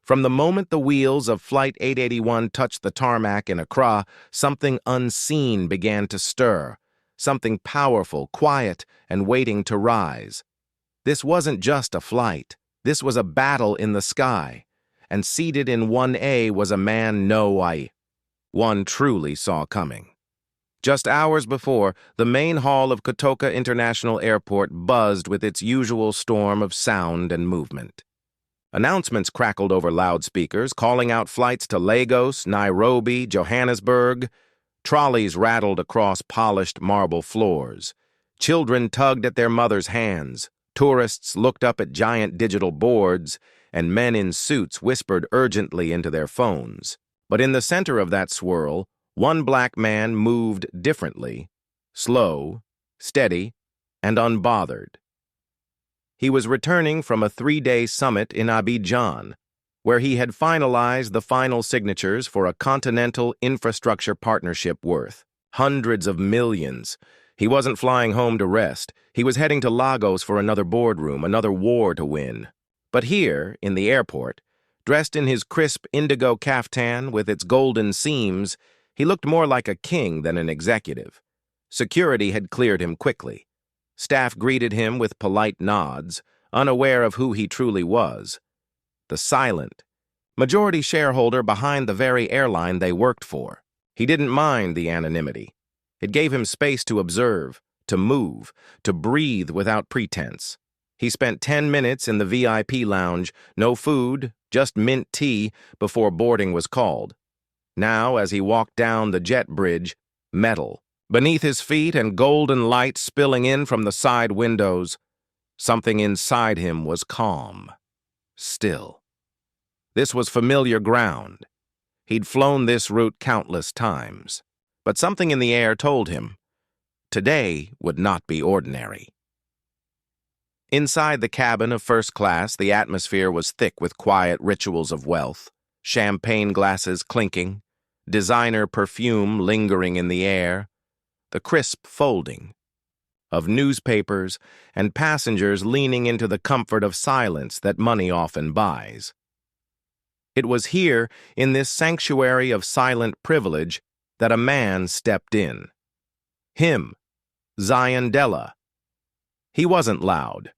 From the moment the wheels of Flight 881 touched the tarmac in Accra, something unseen began to stir, something powerful, quiet, and waiting to rise. This wasn't just a flight. This was a battle in the sky, and seated in 1A was a man one truly saw coming. Just hours before, the main hall of Kotoka International Airport buzzed with its usual storm of sound and movement. Announcements crackled over loudspeakers, calling out flights to Lagos, Nairobi, Johannesburg. Trolleys rattled across polished marble floors. Children tugged at their mothers' hands. Tourists looked up at giant digital boards, and men in suits whispered urgently into their phones. But in the center of that swirl, one black man moved differently, slow, steady, and unbothered. He was returning from a 3-day summit in Abidjan, where he had finalized the final signatures for a continental infrastructure partnership worth hundreds of millions. He wasn't flying home to rest. He was heading to Lagos for another boardroom, another war to win. But here, in the airport, dressed in his crisp indigo caftan with its golden seams, he looked more like a king than an executive. Security had cleared him quickly. Staff greeted him with polite nods, unaware of who he truly was. The silent, majority shareholder behind the very airline they worked for. He didn't mind the anonymity. It gave him space to observe, to move, to breathe without pretense. He spent 10 minutes in the VIP lounge, no food, just mint tea, before boarding was called. Now, as he walked down the jet bridge, metal, beneath his feet and golden light spilling in from the side windows, something inside him was calm, still. This was familiar ground. He'd flown this route countless times. But something in the air told him, today would not be ordinary. Inside the cabin of first class, the atmosphere was thick with quiet rituals of wealth, champagne glasses clinking, designer perfume lingering in the air, the crisp folding of newspapers and passengers leaning into the comfort of silence that money often buys. It was here, in this sanctuary of silent privilege, that a man stepped in. Him, Zion Della. He wasn't loud.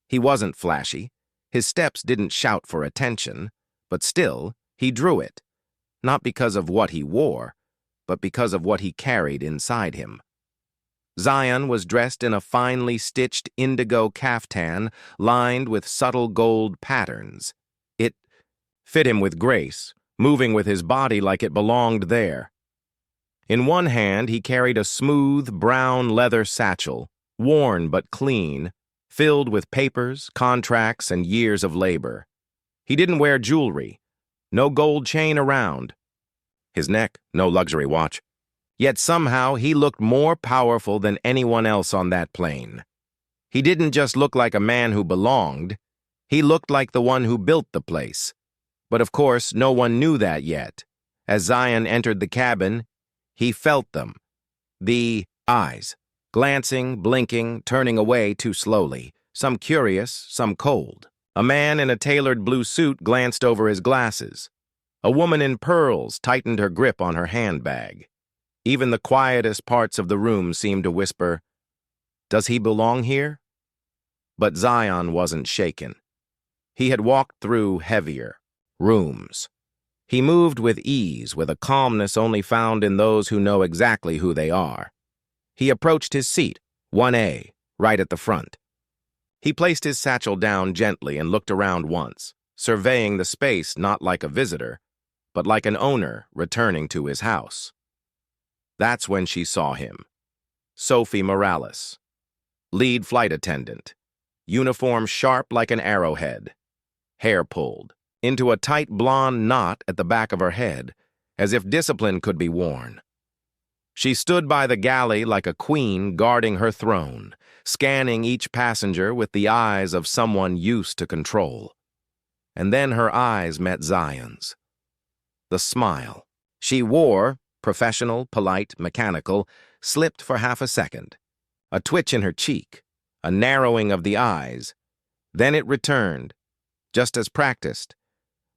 He wasn't flashy. His steps didn't shout for attention, but still, he drew it, not because of what he wore, but because of what he carried inside him. Zion was dressed in a finely stitched indigo caftan lined with subtle gold patterns. It fit him with grace, moving with his body like it belonged there. In one hand, he carried a smooth, brown leather satchel, worn but clean, filled with papers, contracts, and years of labor. He didn't wear jewelry, no gold chain around. His neck, no luxury watch. Yet somehow he looked more powerful than anyone else on that plane. He didn't just look like a man who belonged, he looked like the one who built the place. But of course, no one knew that yet. As Zion entered the cabin, he felt them. The eyes, glancing, blinking, turning away too slowly, some curious, some cold. A man in a tailored blue suit glanced over his glasses. A woman in pearls tightened her grip on her handbag. Even the quietest parts of the room seemed to whisper, "Does he belong here?" But Zion wasn't shaken. He had walked through heavier rooms. He moved with ease, with a calmness only found in those who know exactly who they are. He approached his seat, 1A, right at the front. He placed his satchel down gently and looked around once, surveying the space not like a visitor, but like an owner returning to his house. That's when she saw him. Sophie Morales, lead flight attendant, uniform sharp like an arrowhead, hair pulled into a tight blonde knot at the back of her head, as if discipline could be worn. She stood by the galley like a queen guarding her throne, scanning each passenger with the eyes of someone used to control. And then her eyes met Zion's. The smile she wore, professional, polite, mechanical, slipped for half a second. A twitch in her cheek, a narrowing of the eyes. Then it returned, just as practiced,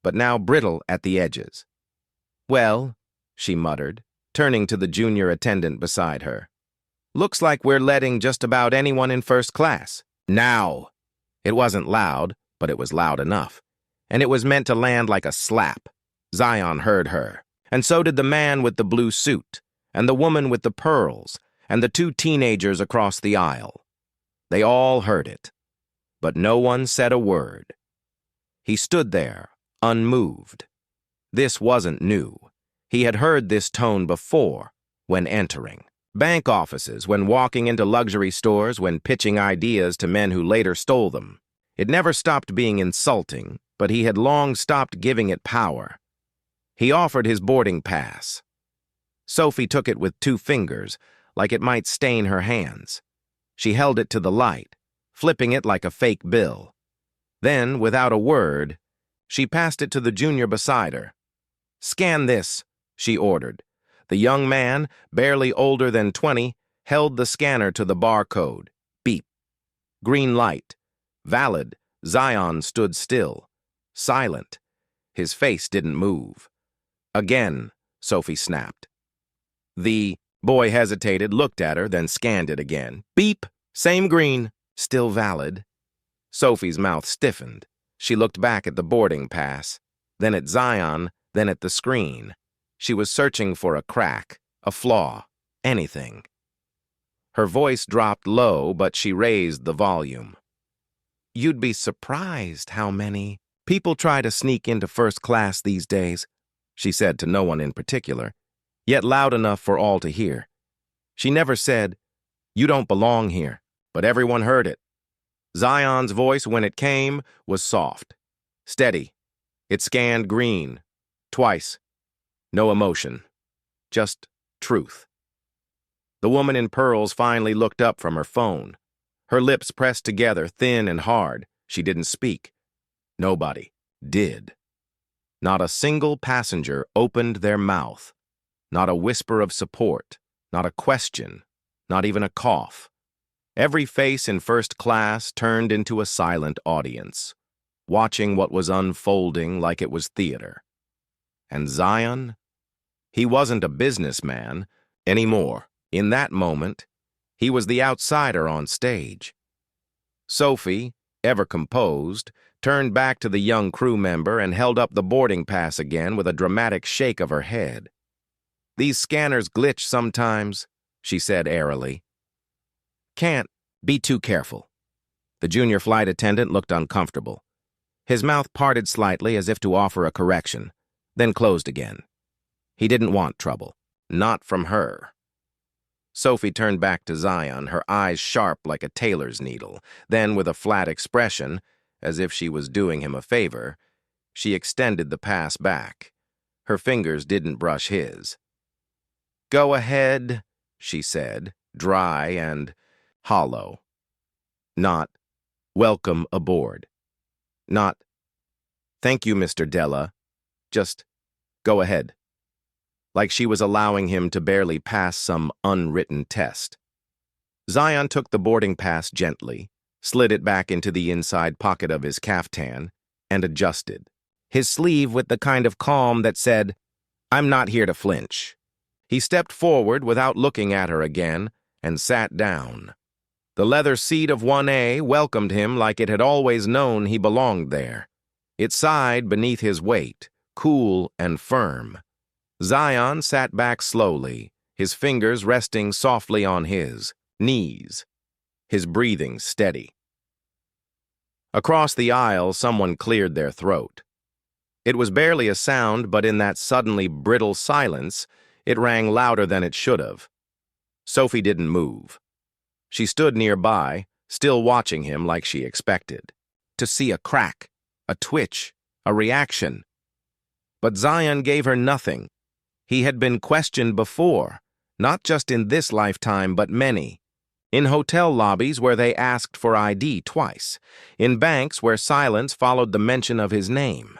but now brittle at the edges. "Well," she muttered, turning to the junior attendant beside her. "Looks like we're letting just about anyone in first class. Now!" It wasn't loud, but it was loud enough. And it was meant to land like a slap. Zion heard her. And so did the man with the blue suit, and the woman with the pearls, and the two teenagers across the aisle. They all heard it. But no one said a word. He stood there, unmoved. This wasn't new. He had heard this tone before, when entering. Bank offices, when walking into luxury stores, when pitching ideas to men who later stole them. It never stopped being insulting, but he had long stopped giving it power. He offered his boarding pass. Sophie took it with 2 fingers, like it might stain her hands. She held it to the light, flipping it like a fake bill. Then, without a word, she passed it to the junior beside her. "Scan this," she ordered. The young man, barely older than 20, held the scanner to the barcode. Beep. Green light. Valid. Zion stood still. Silent. His face didn't move. "Again," Sophie snapped. The boy hesitated, looked at her, then scanned it again. Beep. Same green. Still valid. Sophie's mouth stiffened. She looked back at the boarding pass, then at Zion, then at the screen. She was searching for a crack, a flaw, anything. Her voice dropped low, but she raised the volume. "You'd be surprised how many people try to sneak into first class these days," she said to no one in particular, yet loud enough for all to hear. She never said, "You don't belong here," but everyone heard it. Zion's voice, when it came, was soft, steady. It scanned green, twice. No emotion, just truth. The woman in pearls finally looked up from her phone. Her lips pressed together, thin and hard. She didn't speak. Nobody did. Not a single passenger opened their mouth. Not a whisper of support, not a question, not even a cough. Every face in first class turned into a silent audience, watching what was unfolding like it was theater. And Zion? He wasn't a businessman anymore. In that moment, he was the outsider on stage. Sophie, ever composed, turned back to the young crew member and held up the boarding pass again with a dramatic shake of her head. "These scanners glitch sometimes," she said airily. "Can't be too careful." The junior flight attendant looked uncomfortable. His mouth parted slightly as if to offer a correction, then closed again. He didn't want trouble. Not from her. Sophie turned back to Zion, her eyes sharp like a tailor's needle. Then, with a flat expression, as if she was doing him a favor, she extended the pass back. Her fingers didn't brush his. "Go ahead," she said, dry and hollow. Not, "Welcome aboard." Not, "Thank you, Mr. Della." Just, "Go ahead." Like she was allowing him to barely pass some unwritten test. Zion took the boarding pass gently, slid it back into the inside pocket of his caftan, and adjusted. His sleeve with the kind of calm that said, "I'm not here to flinch." He stepped forward without looking at her again and sat down. The leather seat of 1A welcomed him like it had always known he belonged there. It sighed beneath his weight, cool and firm. Zion sat back slowly, his fingers resting softly on his knees, his breathing steady. Across the aisle, someone cleared their throat. It was barely a sound, but in that suddenly brittle silence, it rang louder than it should have. Sophie didn't move. She stood nearby, still watching him like she expected. To see a crack, a twitch, a reaction. But Zion gave her nothing. He had been questioned before, not just in this lifetime, but many. In hotel lobbies where they asked for ID twice. In banks where silence followed the mention of his name.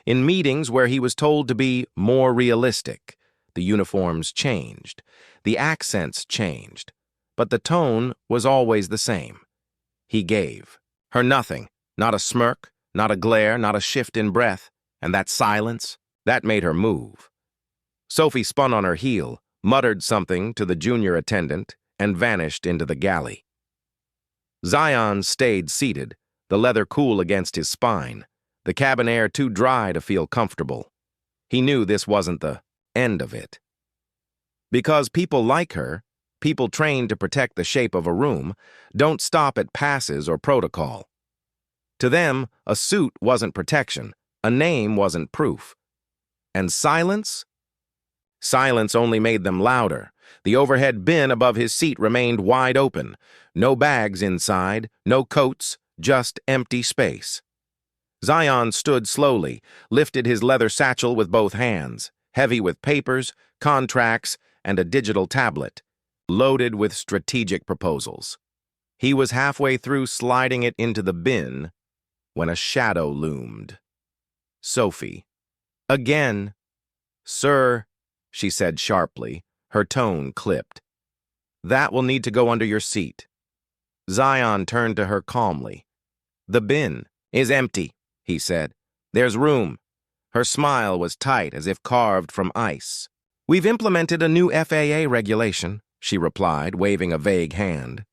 In meetings where he was told to be more realistic. The uniforms changed. The accents changed. But the tone was always the same. He gave her nothing, not a smirk, not a glare, not a shift in breath. And that silence, that made her move. Sophie spun on her heel, muttered something to the junior attendant, and vanished into the galley. Zion stayed seated, the leather cool against his spine, the cabin air too dry to feel comfortable. He knew this wasn't the end of it. Because people like her, people trained to protect the shape of a room, don't stop at passes or protocol. To them, a suit wasn't protection, a name wasn't proof. And silence? Silence only made them louder. The overhead bin above his seat remained wide open. No bags inside, no coats, just empty space. Zion stood slowly, lifted his leather satchel with both hands, heavy with papers, contracts, and a digital tablet, loaded with strategic proposals. He was halfway through sliding it into the bin when a shadow loomed. Sophie. Again. Sir, she said sharply, her tone clipped. That will need to go under your seat. Zion turned to her calmly. The bin is empty, he said. There's room. Her smile was tight as if carved from ice. We've implemented a new FAA regulation, she replied, waving a vague hand.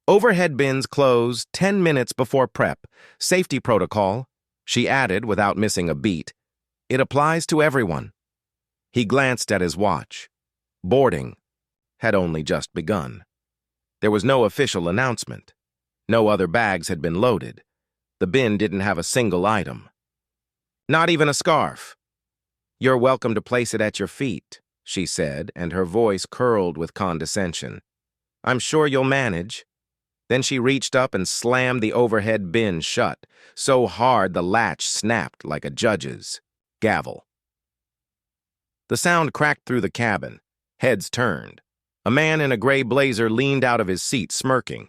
Overhead bins close 10 minutes before prep. Safety protocol, she added without missing a beat. It applies to everyone. He glanced at his watch. Boarding had only just begun. There was no official announcement. No other bags had been loaded. The bin didn't have a single item. Not even a scarf. You're welcome to place it at your feet, she said, and her voice curled with condescension. I'm sure you'll manage. Then she reached up and slammed the overhead bin shut, so hard the latch snapped like a judge's gavel. The sound cracked through the cabin. Heads turned. A man in a gray blazer leaned out of his seat, smirking.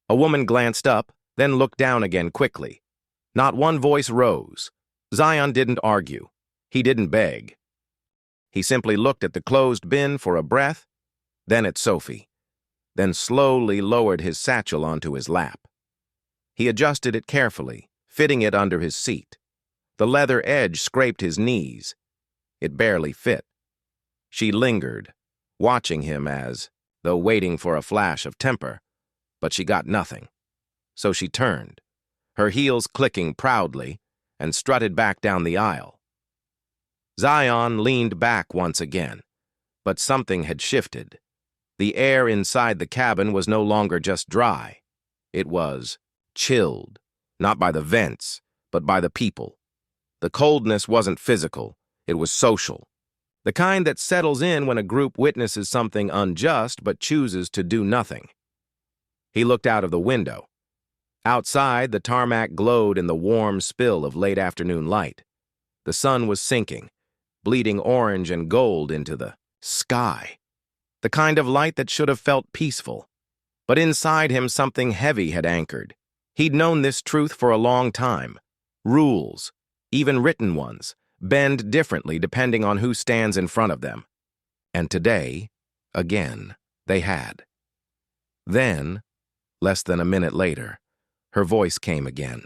A woman glanced up, then looked down again quickly. Not one voice rose. Zion didn't argue. He didn't beg. He simply looked at the closed bin for a breath, then at Sophie, then slowly lowered his satchel onto his lap. He adjusted it carefully, fitting it under his seat. The leather edge scraped his knees. It barely fit. She lingered, watching him as though waiting for a flash of temper, but she got nothing. So she turned, her heels clicking proudly, and strutted back down the aisle. Zion leaned back once again, but something had shifted. The air inside the cabin was no longer just dry. It was chilled, not by the vents, but by the people. The coldness wasn't physical, it was social. The kind that settles in when a group witnesses something unjust but chooses to do nothing. He looked out of the window. Outside, the tarmac glowed in the warm spill of late afternoon light. The sun was sinking, bleeding orange and gold into the sky. The kind of light that should have felt peaceful. But inside him something heavy had anchored. He'd known this truth for a long time. Rules, even written ones, bend differently depending on who stands in front of them. And today, again, they had. Then, less than a minute later, her voice came again.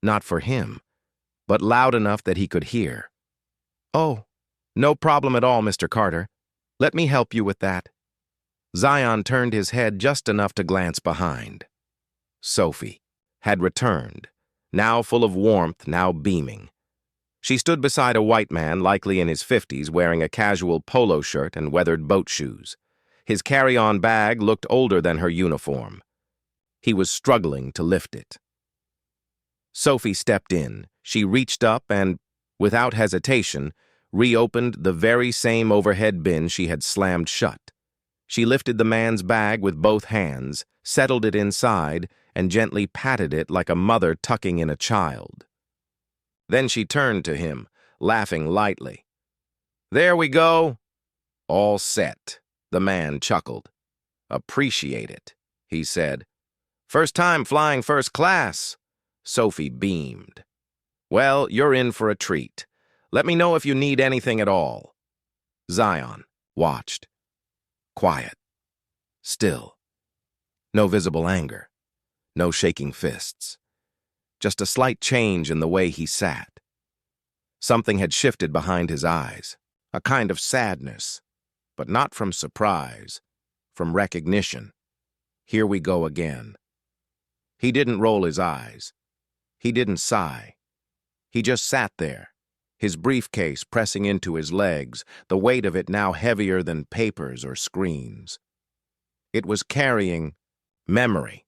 Not for him, but loud enough that he could hear. Oh, no problem at all, Mr. Carter. Let me help you with that. Zion turned his head just enough to glance behind. Sophie had returned, now full of warmth, now beaming. She stood beside a white man, likely in his 50s, wearing a casual polo shirt and weathered boat shoes. His carry-on bag looked older than her uniform. He was struggling to lift it. Sophie stepped in. She reached up and, without hesitation, reopened the very same overhead bin she had slammed shut. She lifted the man's bag with both hands, settled it inside, and gently patted it like a mother tucking in a child. Then she turned to him, laughing lightly. There we go. All set, the man chuckled. Appreciate it, he said. First time flying first class. Sophie beamed. Well, you're in for a treat. Let me know if you need anything at all. Zion watched. Quiet. Still. No visible anger. No shaking fists. Just a slight change in the way he sat. Something had shifted behind his eyes, a kind of sadness, but not from surprise, from recognition. Here we go again. He didn't roll his eyes. He didn't sigh. He just sat there, his briefcase pressing into his legs, the weight of it now heavier than papers or screens. It was carrying memory,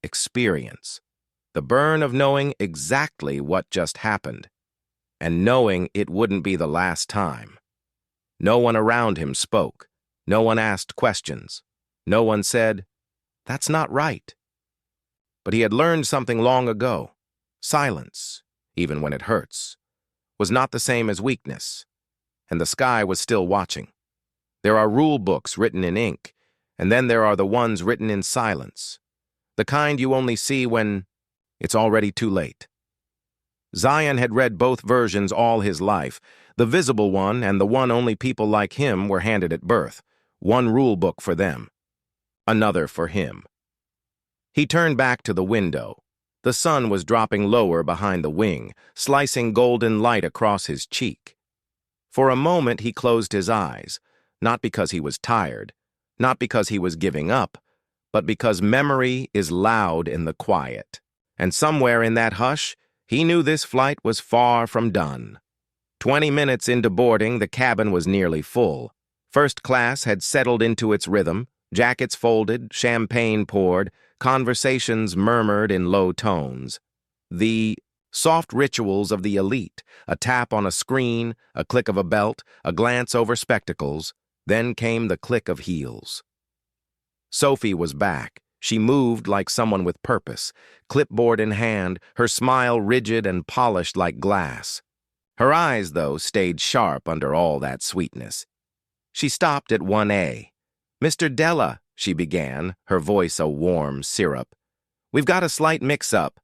experience, the burn of knowing exactly what just happened, and knowing it wouldn't be the last time. No one around him spoke. No one asked questions. No one said, "That's not right." But he had learned something long ago. Silence, even when it hurts, was not the same as weakness, and the sky was still watching. There are rule books written in ink, and then there are the ones written in silence, the kind you only see when it's already too late. Zion had read both versions all his life, the visible one and the one only people like him were handed at birth, one rule book for them, another for him. He turned back to the window. The sun was dropping lower behind the wing, slicing golden light across his cheek. For a moment he closed his eyes, not because he was tired, not because he was giving up, but because memory is loud in the quiet. And somewhere in that hush, he knew this flight was far from done. 20 minutes into boarding, the cabin was nearly full. First class had settled into its rhythm, jackets folded, champagne poured, conversations murmured in low tones. The soft rituals of the elite, a tap on a screen, a click of a belt, a glance over spectacles, then came the click of heels. Sophie was back. She moved like someone with purpose, clipboard in hand, her smile rigid and polished like glass. Her eyes, though, stayed sharp under all that sweetness. She stopped at 1A. "Mr. Della," she began, her voice a warm syrup. "We've got a slight mix-up."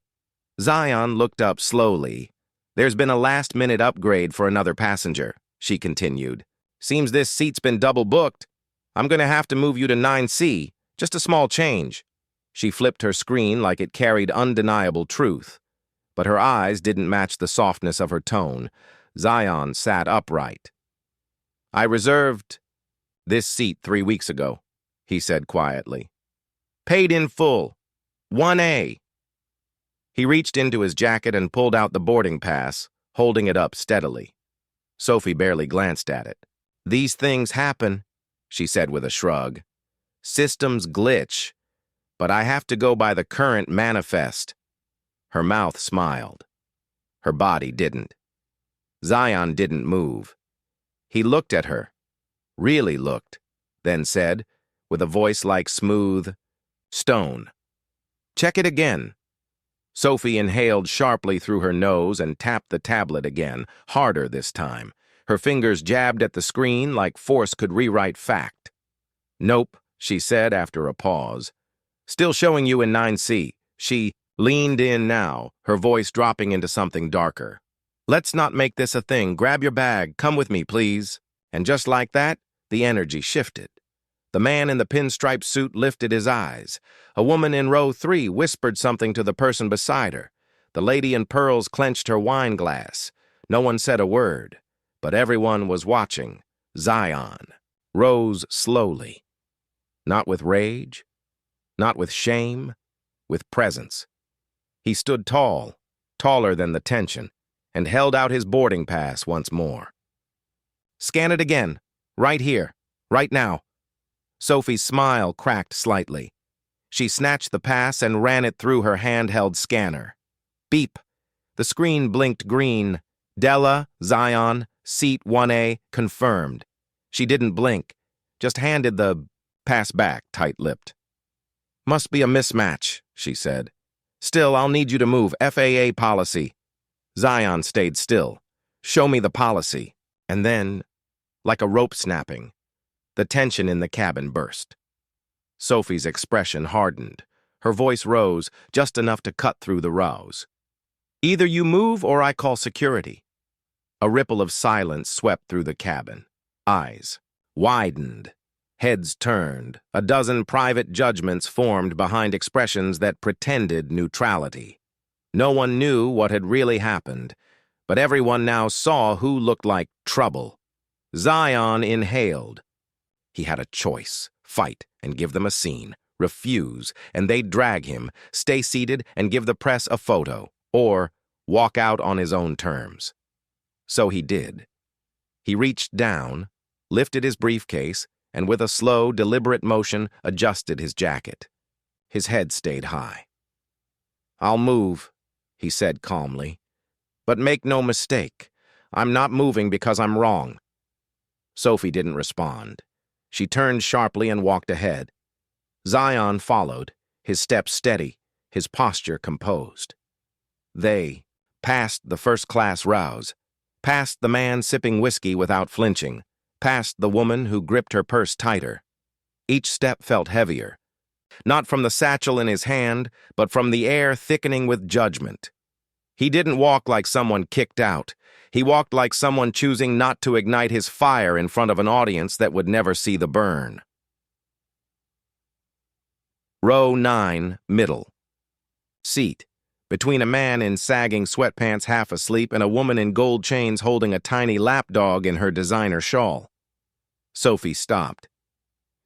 Zion looked up slowly. "There's been a last-minute upgrade for another passenger," she continued. "Seems this seat's been double-booked. I'm going to have to move you to 9C, just a small change." She flipped her screen like it carried undeniable truth. But her eyes didn't match the softness of her tone. Zion sat upright. "I reserved this seat 3 weeks ago," he said quietly. "Paid in full. 1A. He reached into his jacket and pulled out the boarding pass, holding it up steadily. Sophie barely glanced at it. "These things happen," she said with a shrug. "Systems glitch, but I have to go by the current manifest." Her mouth smiled. Her body didn't. Zion didn't move. He looked at her, really looked, then said, with a voice like smooth stone, "Check it again." Sophie inhaled sharply through her nose and tapped the tablet again, harder this time. Her fingers jabbed at the screen like force could rewrite fact. "Nope," she said after a pause. "Still showing you in 9C. She leaned in now, her voice dropping into something darker. "Let's not make this a thing. Grab your bag. Come with me, please." And just like that, the energy shifted. The man in the pinstripe suit lifted his eyes. A woman in row 3 whispered something to the person beside her. The lady in pearls clenched her wine glass. No one said a word, but everyone was watching. Zion rose slowly. Not with rage, not with shame, with presence. He stood tall, taller than the tension, and held out his boarding pass once more. "Scan it again, right here, right now." Sophie's smile cracked slightly. She snatched the pass and ran it through her handheld scanner. Beep. The screen blinked green. Della, Zion, seat 1A, confirmed. She didn't blink, just handed the pass back tight-lipped. "Must be a mismatch," she said. "Still, I'll need you to move. FAA policy." Zion stayed still. "Show me the policy." And then, like a rope snapping, the tension in the cabin burst. Sophie's expression hardened. Her voice rose, just enough to cut through the rows. "Either you move or I call security." A ripple of silence swept through the cabin. Eyes widened. Heads turned. A dozen private judgments formed behind expressions that pretended neutrality. No one knew what had really happened, But everyone now saw who looked like trouble. Zion inhaled. He had a choice: fight and give them a scene, refuse, and they'd drag him, stay seated and give the press a photo, or walk out on his own terms. So he did. He reached down, lifted his briefcase, and with a slow, deliberate motion adjusted his jacket. His head stayed high. "I'll move," he said calmly. "But make no mistake, I'm not moving because I'm wrong." Sophie didn't respond. She turned sharply and walked ahead. Zion followed, his step steady, his posture composed. They passed the first-class rouse, past the man sipping whiskey without flinching, past the woman who gripped her purse tighter. Each step felt heavier, not from the satchel in his hand, but from the air thickening with judgment. He didn't walk like someone kicked out. He walked like someone choosing not to ignite his fire in front of an audience that would never see the burn. Row 9, middle. Seat, between a man in sagging sweatpants half asleep and a woman in gold chains holding a tiny lapdog in her designer shawl. Sophie stopped.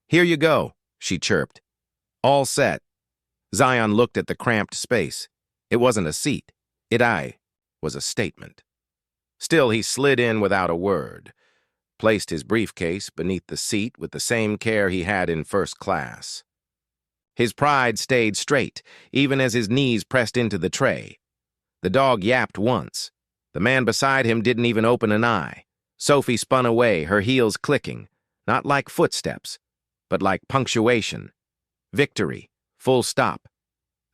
"Here you go," she chirped. "All set." Zion looked at the cramped space. It wasn't a seat. It was a statement. Still, he slid in without a word, placed his briefcase beneath the seat with the same care he had in first class. His pride stayed straight, even as his knees pressed into the tray. The dog yapped once. The man beside him didn't even open an eye. Sophie spun away, her heels clicking, not like footsteps, but like punctuation. Victory. Full stop.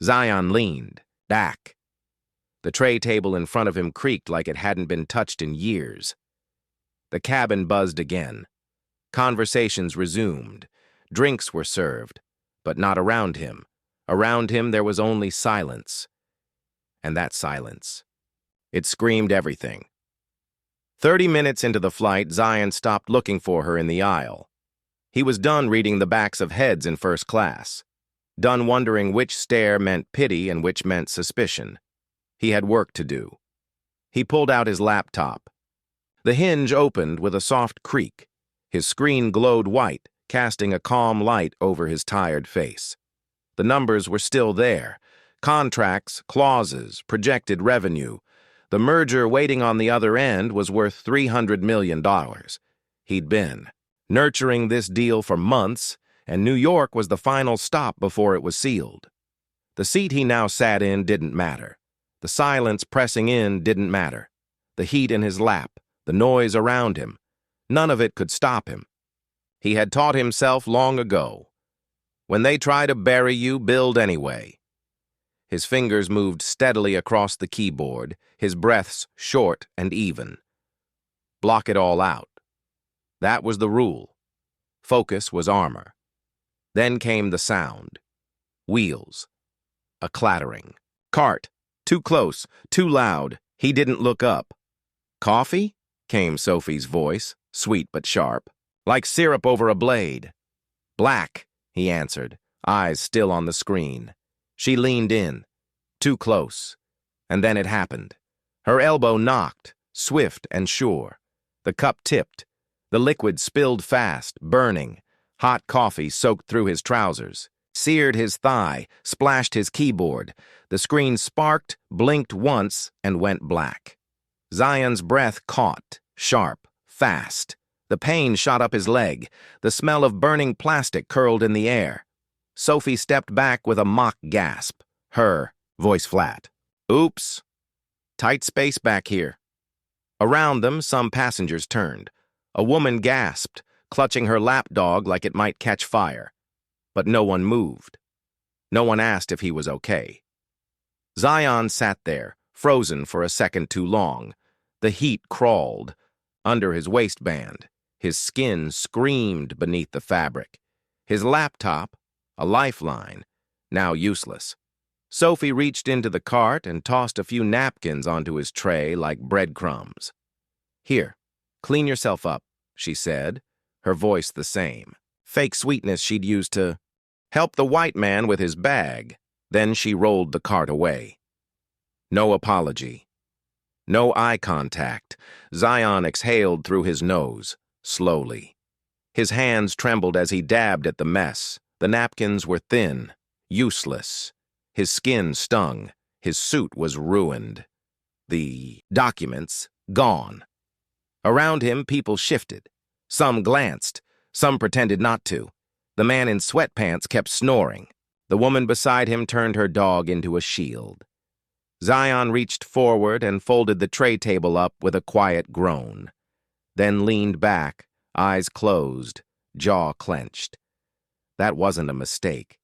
Zion leaned, back. The tray table in front of him creaked like it hadn't been touched in years. The cabin buzzed again. Conversations resumed. Drinks were served, but not around him. Around him there was only silence. And that silence, it screamed everything. 30 minutes into the flight, Zion stopped looking for her in the aisle. He was done reading the backs of heads in first class, done wondering which stare meant pity and which meant suspicion. He had work to do. He pulled out his laptop. The hinge opened with a soft creak. His screen glowed white, casting a calm light over his tired face. The numbers were still there. Contracts, clauses, projected revenue. The merger waiting on the other end was worth $300 million. He'd been nurturing this deal for months, and New York was the final stop before it was sealed. The seat he now sat in didn't matter. The silence pressing in didn't matter. The heat in his lap, the noise around him, none of it could stop him. He had taught himself long ago. When they try to bury you, build anyway. His fingers moved steadily across the keyboard, his breaths short and even. Block it all out. That was the rule. Focus was armor. Then came the sound. Wheels. A clattering. Cart. Too close, too loud. He didn't look up. "Coffee?" came Sophie's voice, sweet but sharp, like syrup over a blade. "Black," he answered, eyes still on the screen. She leaned in, too close. And then it happened. Her elbow knocked, swift and sure. The cup tipped. The liquid spilled fast, burning. Hot coffee soaked through his trousers, seared his thigh, splashed his keyboard. The screen sparked, blinked once, and went black. Zion's breath caught, sharp, fast. The pain shot up his leg. The smell of burning plastic curled in the air. Sophie stepped back with a mock gasp. Her voice flat. "Oops. Tight space back here." Around them, some passengers turned. A woman gasped, clutching her lapdog like it might catch fire. But no one moved. No one asked if he was okay. Zion sat there, frozen for a second too long. The heat crawled under his waistband. His skin screamed beneath the fabric. His laptop, a lifeline, now useless. Sophie reached into the cart and tossed a few napkins onto his tray like breadcrumbs. "Here, clean yourself up," she said, her voice the same. Fake sweetness she'd used to help the white man with his bag. Then she rolled the cart away. No apology. No eye contact. Zion exhaled through his nose, slowly. His hands trembled as he dabbed at the mess. The napkins were thin, useless. His skin stung. His suit was ruined. The documents gone. Around him, people shifted. Some glanced. Some pretended not to. The man in sweatpants kept snoring. The woman beside him turned her dog into a shield. Zion reached forward and folded the tray table up with a quiet groan, then leaned back, eyes closed, jaw clenched. That wasn't a mistake.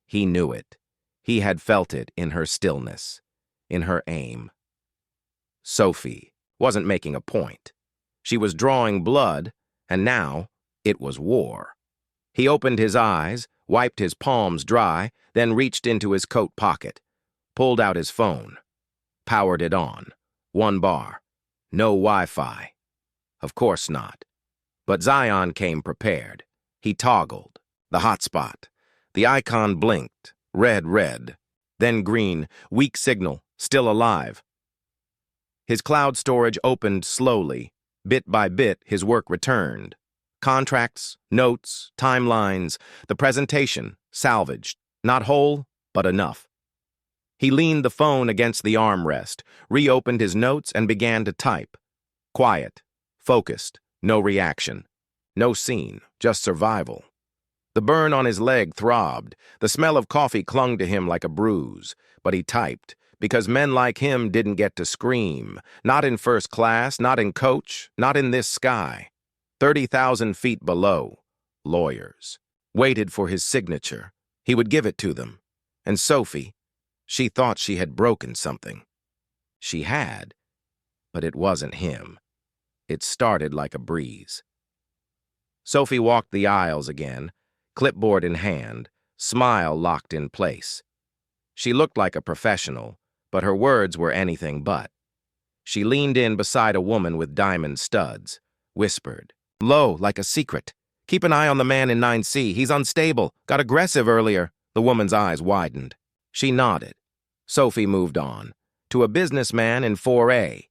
He knew it. He had felt it in her stillness, in her aim. Sophie wasn't making a point. She was drawing blood, and now it was war. He opened his eyes, wiped his palms dry, then reached into his coat pocket, pulled out his phone, powered it on. 1 bar. No Wi-Fi. Of course not. But Zion came prepared. He toggled. The hotspot. The icon blinked. Red. Then green. Weak signal. Still alive. His cloud storage opened slowly. Bit by bit, his work returned. Contracts, notes, timelines, the presentation, salvaged. Not whole, but enough. He leaned the phone against the armrest, reopened his notes, and began to type. Quiet, focused, no reaction. No scene, just survival. The burn on his leg throbbed. The smell of coffee clung to him like a bruise. But he typed, because men like him didn't get to scream. Not in first class, not in coach, not in this sky. 30,000 feet below, lawyers. Waited for his signature. He would give it to them. And Sophie, she thought she had broken something. She had, but it wasn't him. It started like a breeze. Sophie walked the aisles again, clipboard in hand, smile locked in place. She looked like a professional, but her words were anything but. She leaned in beside a woman with diamond studs, whispered, "Low, like a secret. Keep an eye on the man in 9C. He's unstable. Got aggressive earlier." The woman's eyes widened. She nodded. Sophie moved on, to a businessman in 4A.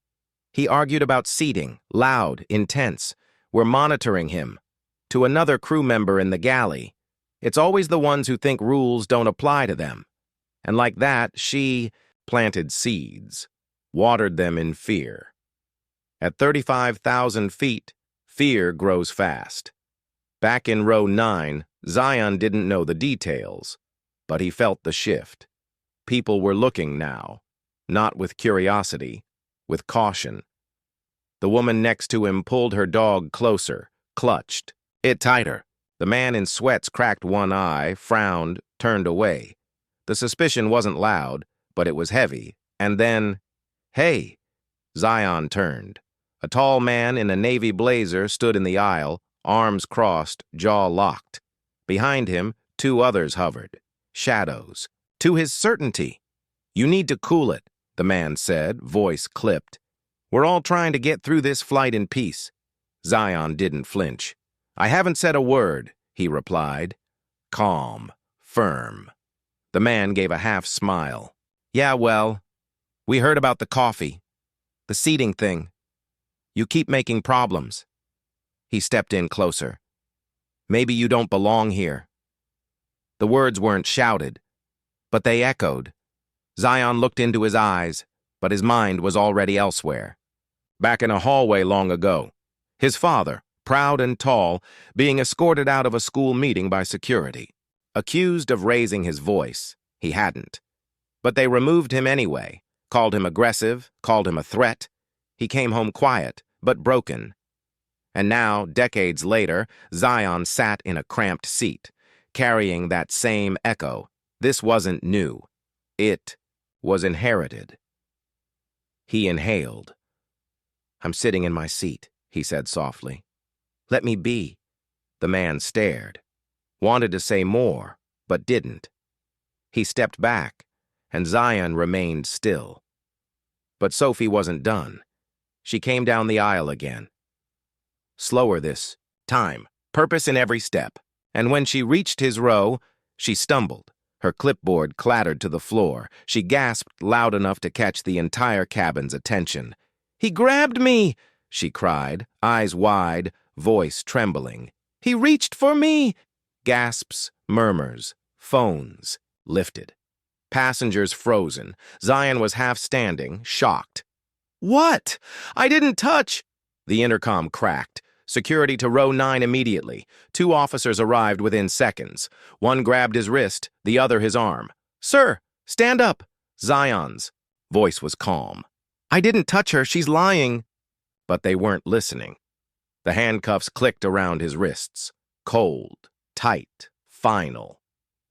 He argued about seating, loud, intense. We're monitoring him. To another crew member in the galley. It's always the ones who think rules don't apply to them. And like that, she planted seeds, watered them in fear. At 35,000 feet, fear grows fast. Back in row 9, Zion didn't know the details, but he felt the shift. People were looking now, not with curiosity, with caution. The woman next to him pulled her dog closer, clutched it tighter. The man in sweats cracked one eye, frowned, turned away. The suspicion wasn't loud, but it was heavy. And then, "Hey!" Zion turned. A tall man in a navy blazer stood in the aisle, arms crossed, jaw locked. Behind him, 2 others hovered. Shadows. To his certainty. "You need to cool it," the man said, voice clipped. "We're all trying to get through this flight in peace." Zion didn't flinch. "I haven't said a word," he replied. Calm, firm. The man gave a half smile. "Yeah, well, we heard about the coffee. The seating thing. You keep making problems." He stepped in closer. "Maybe you don't belong here." The words weren't shouted, but they echoed. Zion looked into his eyes, but his mind was already elsewhere. Back in a hallway long ago, his father, proud and tall, being escorted out of a school meeting by security. Accused of raising his voice, he hadn't. But they removed him anyway, called him aggressive, called him a threat. He came home quiet, but broken. And now, decades later, Zion sat in a cramped seat, carrying that same echo. This wasn't new. It was inherited. He inhaled. "I'm sitting in my seat," he said softly. "Let me be." The man stared, wanted to say more, but didn't. He stepped back, and Zion remained still. But Sophie wasn't done. She came down the aisle again. Slower this time, purpose in every step. And when she reached his row, she stumbled. Her clipboard clattered to the floor. She gasped loud enough to catch the entire cabin's attention. "He grabbed me!" she cried, eyes wide, voice trembling. "He reached for me!" Gasps, murmurs, phones lifted. Passengers frozen. Zion was half standing, shocked. "What? I didn't touch—" The intercom cracked. Security to row 9 immediately. 2 officers arrived within seconds. One grabbed his wrist, the other his arm. "Sir, stand up!" Zion's voice was calm. "I didn't touch her, she's lying." But they weren't listening. The handcuffs clicked around his wrists. Cold, tight, final.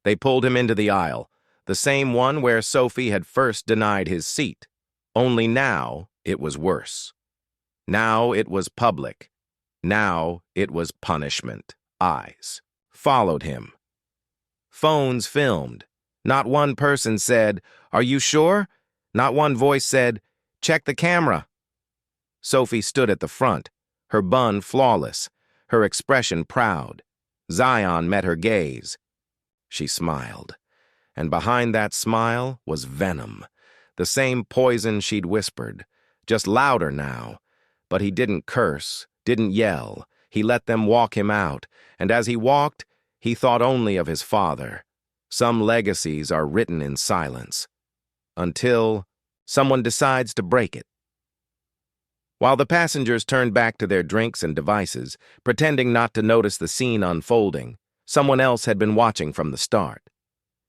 They pulled him into the aisle, the same one where Sophie had first denied his seat. Only now it was worse. Now it was public. Now it was punishment. Eyes followed him. Phones filmed. Not one person said, "Are you sure?" Not one voice said, "Check the camera." Sophie stood at the front, her bun flawless, her expression proud. Zion met her gaze. She smiled, and behind that smile was venom, the same poison she'd whispered, just louder now. But he didn't curse, didn't yell. He let them walk him out, and as he walked, he thought only of his father. Some legacies are written in silence, until someone decides to break it. While the passengers turned back to their drinks and devices, pretending not to notice the scene unfolding, someone else had been watching from the start.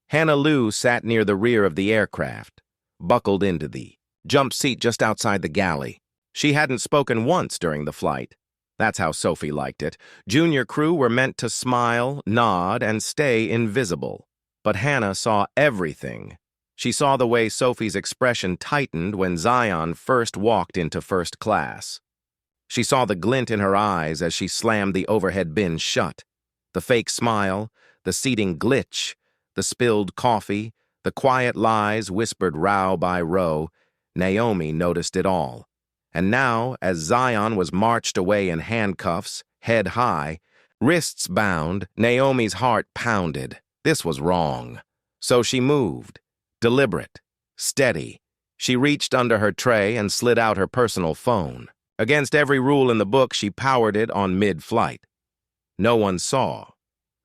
Hannah Lou sat near the rear of the aircraft, buckled into the jump seat just outside the galley. She hadn't spoken once during the flight. That's how Sophie liked it. Junior crew were meant to smile, nod, and stay invisible. But Hannah saw everything. She saw the way Sophie's expression tightened when Zion first walked into first class. She saw the glint in her eyes as she slammed the overhead bin shut. The fake smile, the seating glitch, the spilled coffee, the quiet lies whispered row by row. Naomi noticed it all. And now, as Zion was marched away in handcuffs, head high, wrists bound, Naomi's heart pounded. This was wrong. So she moved. Deliberate, steady. She reached under her tray and slid out her personal phone. Against every rule in the book, she powered it on mid-flight. No one saw.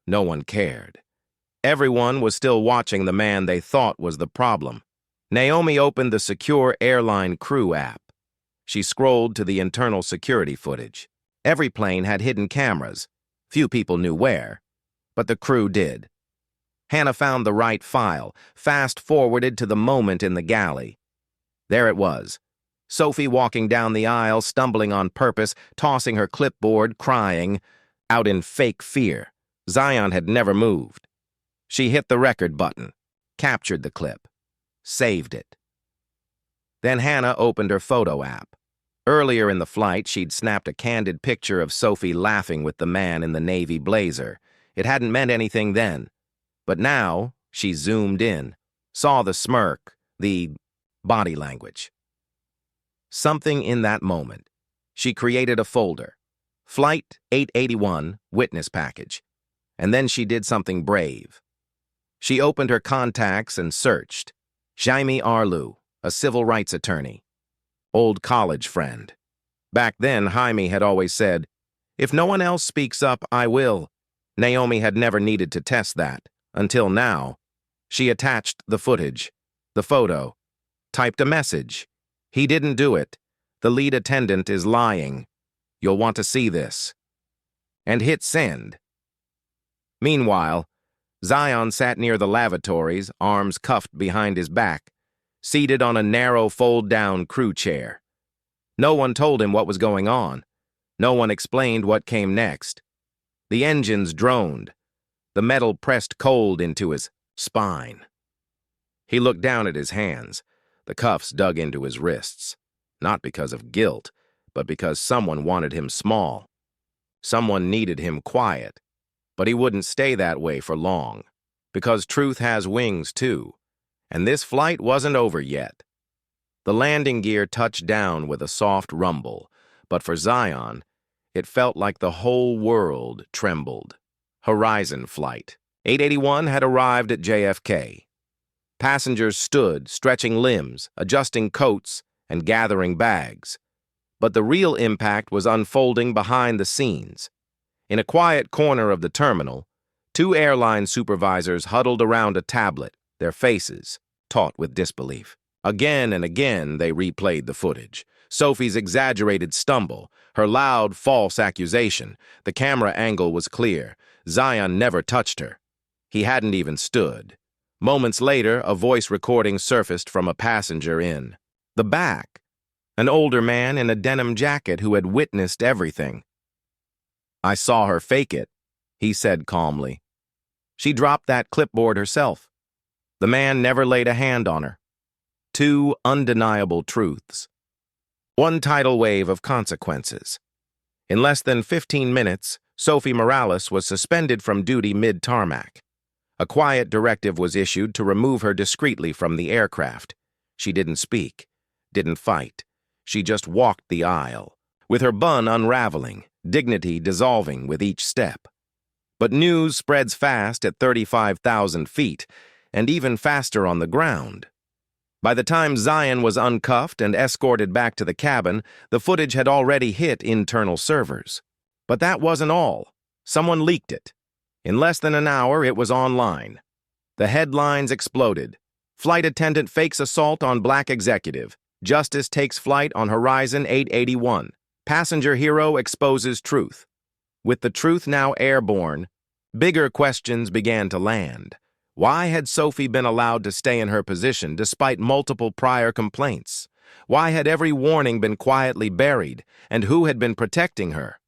No one cared. Everyone was still watching the man they thought was the problem. Naomi opened the secure Airline crew app. She scrolled to the internal security footage. Every plane had hidden cameras. Few people knew where, but the crew did. Hannah found the right file, fast-forwarded to the moment in the galley. There it was. Sophie walking down the aisle, stumbling on purpose, tossing her clipboard, crying, out in fake fear. Zion had never moved. She hit the record button, captured the clip, saved it. Then Hannah opened her photo app. Earlier in the flight, she'd snapped a candid picture of Sophie laughing with the man in the navy blazer. It hadn't meant anything then. But now, she zoomed in, saw the smirk, the body language. Something in that moment. She created a folder. Flight 881, witness package. And then she did something brave. She opened her contacts and searched. Jaime Arlu, a civil rights attorney. Old college friend. Back then, Jaime had always said, "If no one else speaks up, I will." Naomi had never needed to test that. Until now. She attached the footage, the photo, typed a message. "He didn't do it. The lead attendant is lying. You'll want to see this." And hit send. Meanwhile, Zion sat near the lavatories, arms cuffed behind his back, seated on a narrow fold-down crew chair. No one told him what was going on. No one explained what came next. The engines droned. The metal pressed cold into his spine. He looked down at his hands. The cuffs dug into his wrists. Not because of guilt, but because someone wanted him small. Someone needed him quiet. But he wouldn't stay that way for long. Because truth has wings, too. And this flight wasn't over yet. The landing gear touched down with a soft rumble. But for Zion, it felt like the whole world trembled. Horizon Flight 881 had arrived at JFK. Passengers stood, stretching limbs, adjusting coats, and gathering bags. But the real impact was unfolding behind the scenes. In a quiet corner of the terminal, two airline supervisors huddled around a tablet, their faces taut with disbelief. Again and again, they replayed the footage. Sophie's exaggerated stumble, her loud, false accusation. The camera angle was clear. Zion never touched her. He hadn't even stood. Moments later, a voice recording surfaced from a passenger in the back, an older man in a denim jacket who had witnessed everything. "I saw her fake it," he said calmly. "She dropped that clipboard herself. The man never laid a hand on her." Two undeniable truths. One tidal wave of consequences. In less than 15 minutes, Sophie Morales was suspended from duty mid-tarmac. A quiet directive was issued to remove her discreetly from the aircraft. She didn't speak, didn't fight. She just walked the aisle, with her bun unraveling, dignity dissolving with each step. But news spreads fast at 35,000 feet, and even faster on the ground. By the time Zion was uncuffed and escorted back to the cabin, the footage had already hit internal servers. But that wasn't all. Someone leaked it. In less than an hour, it was online. The headlines exploded. Flight attendant fakes assault on black executive. Justice takes flight on Horizon 881. Passenger hero exposes truth. With the truth now airborne, bigger questions began to land. Why had Sophie been allowed to stay in her position despite multiple prior complaints? Why had every warning been quietly buried, and who had been protecting her?